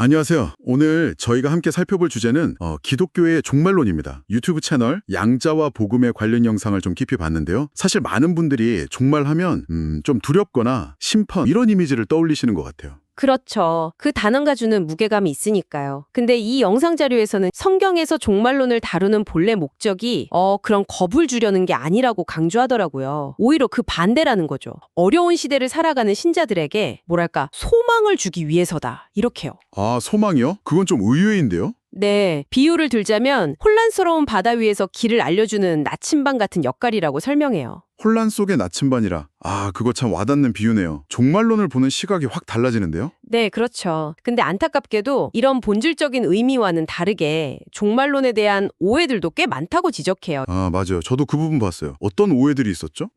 안녕하세요. 오늘 저희가 함께 살펴볼 주제는 기독교의 종말론입니다. 유튜브 채널 양자와 복음의 관련 영상을 좀 깊이 봤는데요. 사실 많은 분들이 종말하면 좀 두렵거나 심판 이런 이미지를 떠올리시는 것 같아요. 그렇죠. 그 단어가 주는 무게감이 있으니까요. 근데 이 영상 자료에서는 성경에서 종말론을 다루는 본래 목적이 그런 겁을 주려는 게 아니라고 강조하더라고요. 오히려 그 반대라는 거죠. 어려운 시대를 살아가는 신자들에게 뭐랄까 소망을 주기 위해서다. 이렇게요. 아, 소망이요? 그건 좀 의외인데요? 네, 비유를 들자면 혼란스러운 바다 위에서 길을 알려주는 나침반 같은 역할이라고 설명해요. 혼란 속의 나침반이라. 아, 그거 참 와닿는 비유네요. 종말론을 보는 시각이 확 달라지는데요? 네, 그렇죠. 근데 안타깝게도 이런 본질적인 의미와는 다르게 종말론에 대한 오해들도 꽤 많다고 지적해요. 아, 맞아요. 저도 그 부분 봤어요. 어떤 오해들이 있었죠?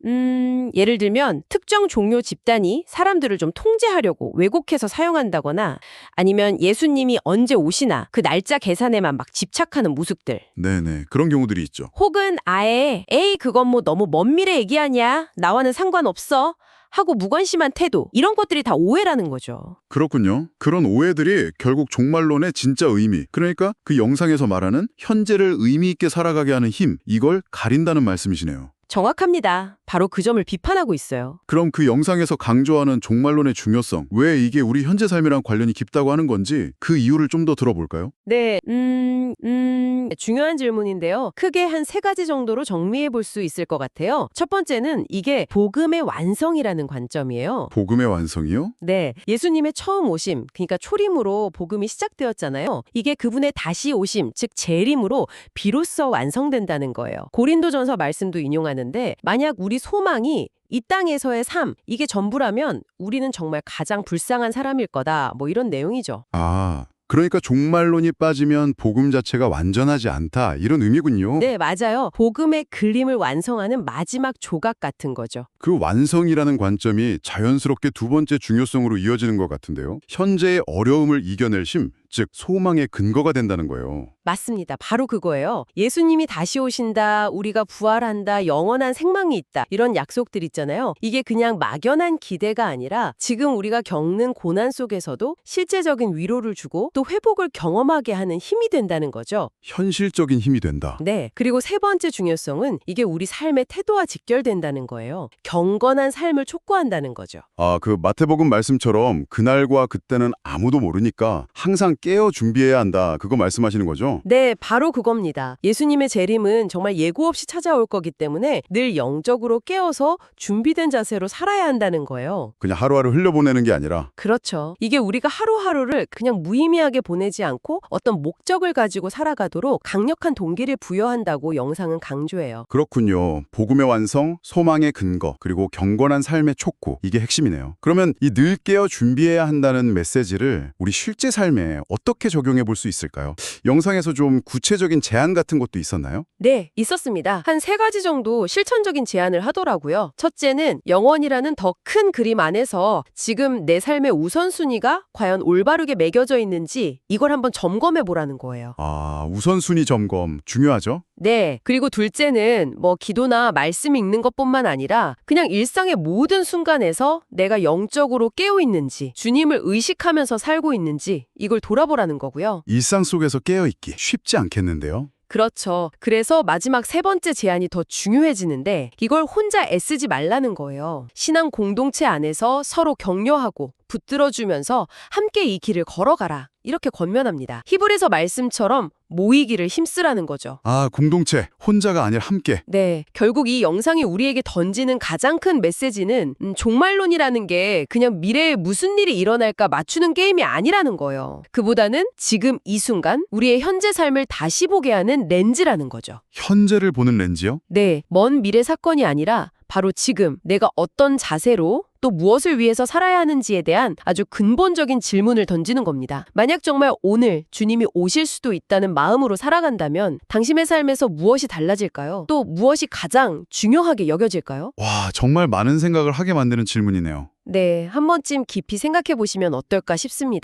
예를 들면 특정 종교 집단이 사람들을 좀 통제하려고 왜곡해서 사용한다거나 아니면 예수님이 언제 오시나 그 날짜 계산에만 막 집착하는 모습들. 네네. 그런 경우들이 있죠. 혹은 아예 에이 그건 뭐 너무 먼 미래 얘기하냐 나와는 상관없어 하고 무관심한 태도 이런 것들이 다 오해라는 거죠. 그렇군요. 그런 오해들이 결국 종말론의 진짜 의미, 그러니까 그 영상에서 말하는 현재를 의미 있게 살아가게 하는 힘, 이걸 가린다는 말씀이시네요. 정확합니다. 바로 그 점을 비판하고 있어요. 그럼 그 영상에서 강조하는 종말론의 중요성, 왜 이게 우리 현재 삶이랑 관련이 깊다고 하는 건지 그 이유를 좀 더 들어볼까요? 네, 중요한 질문인데요. 크게 한 세 가지 정도로 정리해 볼 수 있을 것 같아요. 첫 번째는 이게 복음의 완성이라는 관점이에요. 복음의 완성이요? 네, 예수님의 처음 오심, 그러니까 초림으로 복음이 시작되었잖아요. 이게 그분의 다시 오심, 즉 재림으로 비로소 완성된다는 거예요. 고린도전서 말씀도 인용하는데 만약 우리 소망이 이 땅에서의 삶, 이게 전부라면 우리는 정말 가장 불쌍한 사람일 거다. 뭐 이런 내용이죠. 아, 그러니까 종말론이 빠지면 복음 자체가 완전하지 않다, 이런 의미군요. 네, 맞아요. 복음의 그림을 완성하는 마지막 조각 같은 거죠. 그 완성이라는 관점이 자연스럽게 두 번째 중요성으로 이어지는 것 같은데요. 현재의 어려움을 이겨낼 힘, 즉 소망의 근거가 된다는 거예요. 맞습니다. 바로 그거예요. 예수님이 다시 오신다, 우리가 부활한다, 영원한 생명이 있다. 이런 약속들 있잖아요. 이게 그냥 막연한 기대가 아니라 지금 우리가 겪는 고난 속에서도 실제적인 위로를 주고 또 회복을 경험하게 하는 힘이 된다는 거죠. 현실적인 힘이 된다. 네. 그리고 세 번째 중요성은 이게 우리 삶의 태도와 직결된다는 거예요. 경건한 삶을 촉구한다는 거죠. 아, 그 마태복음 말씀처럼 그날과 그때는 아무도 모르니까 항상 깨어 준비해야 한다, 그거 말씀하시는 거죠? 네, 바로 그겁니다. 예수님의 재림은 정말 예고 없이 찾아올 거기 때문에 늘 영적으로 깨어서 준비된 자세로 살아야 한다는 거예요. 그냥 하루하루 흘려보내는 게 아니라. 그렇죠. 이게 우리가 하루하루를 그냥 무의미하게 보내지 않고 어떤 목적을 가지고 살아가도록 강력한 동기를 부여한다고 영상은 강조해요. 그렇군요. 복음의 완성, 소망의 근거, 그리고 경건한 삶의 촉구, 이게 핵심이네요. 그러면 이 늘 깨어 준비해야 한다는 메시지를 우리 실제 삶에 어떻게 적용해 볼 수 있을까요? 영상에서 좀 구체적인 제안 같은 것도 있었나요? 네, 있었습니다. 한 세 가지 정도 실천적인 제안을 하더라고요. 첫째는 영원이라는 더 큰 그림 안에서 지금 내 삶의 우선순위가 과연 올바르게 매겨져 있는지 이걸 한번 점검해 보라는 거예요. 아, 우선순위 점검 중요하죠? 네. 그리고 둘째는 뭐 기도나 말씀 읽는 것뿐만 아니라 그냥 일상의 모든 순간에서 내가 영적으로 깨어 있는지, 주님을 의식하면서 살고 있는지 이걸 돌아보라는 거고요. 일상 속에서 깨어있기 쉽지 않겠는데요? 그렇죠. 그래서 마지막 세 번째 제안이 더 중요해지는데 이걸 혼자 애쓰지 말라는 거예요. 신앙 공동체 안에서 서로 격려하고 붙들어주면서 함께 이 길을 걸어가라. 이렇게 권면합니다. 히브리서 말씀처럼 모이기를 힘쓰라는 거죠. 아, 공동체, 혼자가 아니라 함께. 네, 결국 이 영상이 우리에게 던지는 가장 큰 메시지는 종말론이라는 게 그냥 미래에 무슨 일이 일어날까 맞추는 게임이 아니라는 거예요. 그보다는 지금 이 순간 우리의 현재 삶을 다시 보게 하는 렌즈라는 거죠. 현재를 보는 렌즈요? 네, 먼 미래 사건이 아니라 바로 지금 내가 어떤 자세로 또 무엇을 위해서 살아야 하는지에 대한 아주 근본적인 질문을 던지는 겁니다. 만약 정말 오늘 주님이 오실 수도 있다는 마음으로 살아간다면 당신의 삶에서 무엇이 달라질까요? 또 무엇이 가장 중요하게 여겨질까요? 와, 정말 많은 생각을 하게 만드는 질문이네요. 네, 한 번쯤 깊이 생각해 보시면 어떨까 싶습니다.